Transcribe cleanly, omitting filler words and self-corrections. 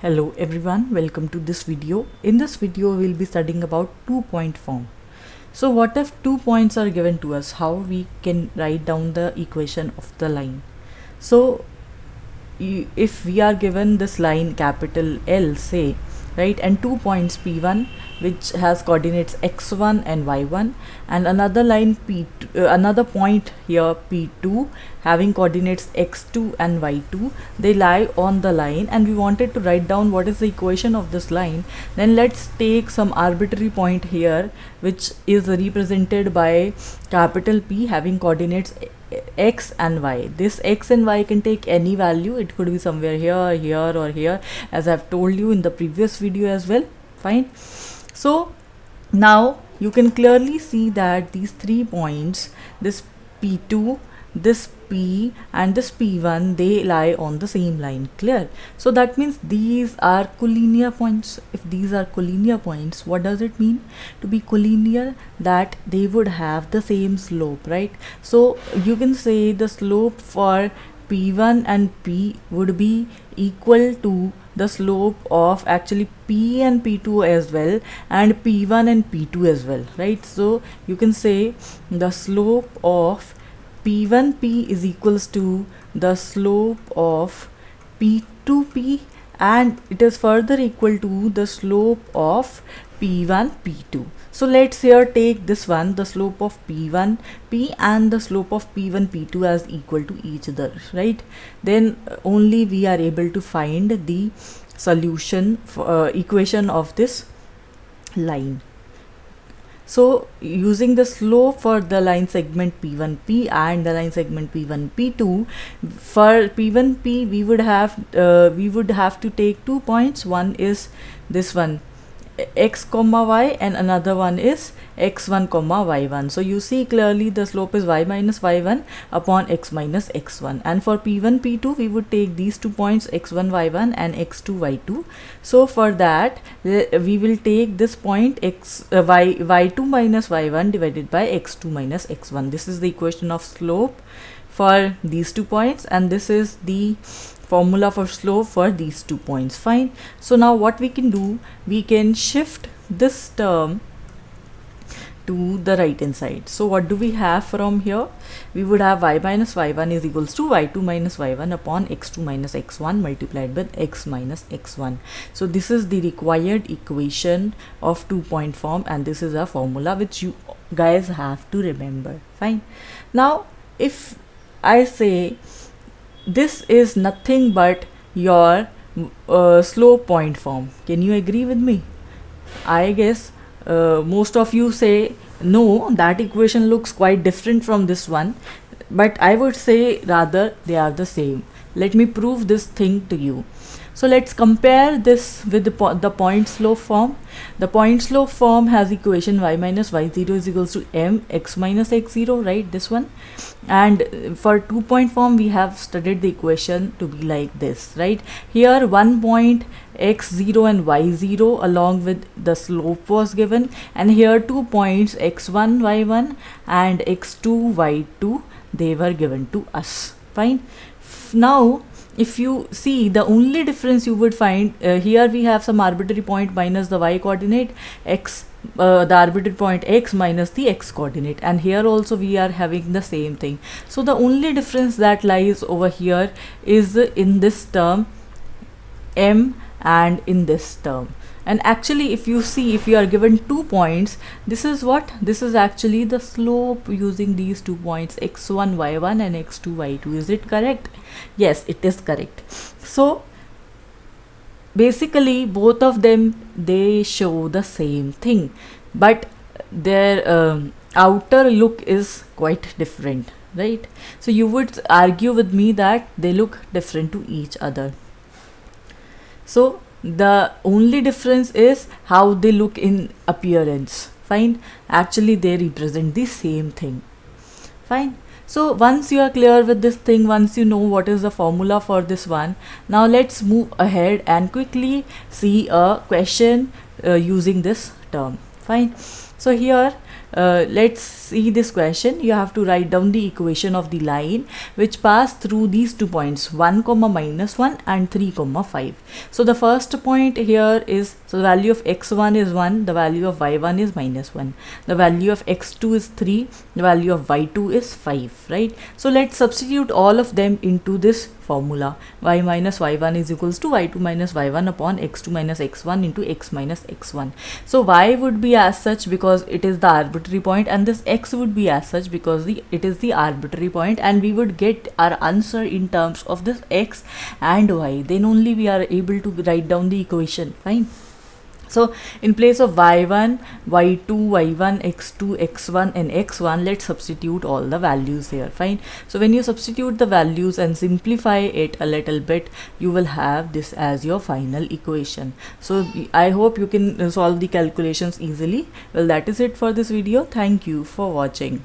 Hello everyone, welcome to this video. In this video we'll be studying about 2-point form. So what if 2 points are given to us, how we can write down the equation of the line. So if we are given this line capital L, say, right, and 2 points P1 which has coordinates x1 and y1, and another line another point here P2 having coordinates x2 and y2, they lie on the line and we wanted to write down what is the equation of this line. Then let's take some arbitrary point here which is represented by capital P having coordinates x and y. This x and y can take any value. It could be somewhere here, here, or here, as I've told you in the previous video as well. Fine. So now you can clearly see that these 3 points, this P2, this P and this P1, they lie on the same line. Clear? So that means these are collinear points. If these are collinear points, what does it mean to be collinear? That they would have the same slope, right? So you can say the slope for P1 and P would be equal to the slope of actually P and P2 as well, and P1 and P2 as well, right? So you can say the slope of P1P is equals to the slope of P2P, and it is further equal to the slope of P1P2. So let's here take this one, the slope of P1P and the slope of P1P2 as equal to each other, right? Then only we are able to find the solution for equation of this line. So using the slope for the line segment P1P and the line segment P1P2, for P1P we would have to take 2 points. One is this one x comma y and another one is x1 comma y1. So you see clearly the slope is y minus y1 upon x minus x1, and for P1 P2 we would take these 2 points x1 y1 and x2 y2. So for that we will take this point y2 minus y1 divided by x2 minus x1. This is the equation of slope for these 2 points, and this is the formula for slope for these 2 points. Fine. So now what we can do, we can shift this term to the right hand side. So what do we have from here? We would have y minus y1 is equals to y2 minus y1 upon x2 minus x1 multiplied with x minus x1. So this is the required equation of 2-point form, and this is a formula which you guys have to remember. Fine. Now if I say this is nothing but your slope point form, can you agree with me? I guess most of you say no, that equation looks quite different from this one, but I would say rather they are the same. Let me prove this thing to you. So let's compare this with the point slope form. The point slope form has equation y minus y0 is equals to m x minus x0, right? This one. And for 2-point form we have studied the equation to be like this, right? Here 1 point x0 and y0 along with the slope was given, and here 2 points x1 y1 and x2 y2, they were given to us. Fine. Now if you see, the only difference you would find here we have some arbitrary point minus the y coordinate, x the arbitrary point x minus the x coordinate, and here also we are having the same thing. So the only difference that lies over here is in this term m and in this term. And actually if you see, if you are given 2 points, this is what? This is actually the slope using these 2 points x1 y1 and x2 y2. Is it correct? Yes, it is correct. So basically both of them, they show the same thing, but their outer look is quite different, right? So you would argue with me that they look different to each other. So the only difference is how they look in appearance. Fine. Actually they represent the same thing. Fine. So once you are clear with this thing, once you know what is the formula for this one, now let's move ahead and quickly see a question using this term. Fine. So here let's see this question. You have to write down the equation of the line which pass through these 2 points, 1 comma minus 1 and 3 comma 5. So the first point here is, so the value of x1 is 1, the value of y1 is minus 1, the value of x2 is 3, the value of y2 is 5, right? So let's substitute all of them into this formula. Y minus y1 is equals to y2 minus y1 upon x2 minus x1 into x minus x1. So y would be as such because it is the arbitrary point, and this x would be as such because it is the arbitrary point, and we would get our answer in terms of this x and y. Then only we are able to write down the equation. Fine. So in place of y1, y2, y1, x2, x1 and x1, let's substitute all the values here. Fine. So when you substitute the values and simplify it a little bit, you will have this as your final equation. So I hope you can solve the calculations easily. Well, that is it for this video. Thank you for watching.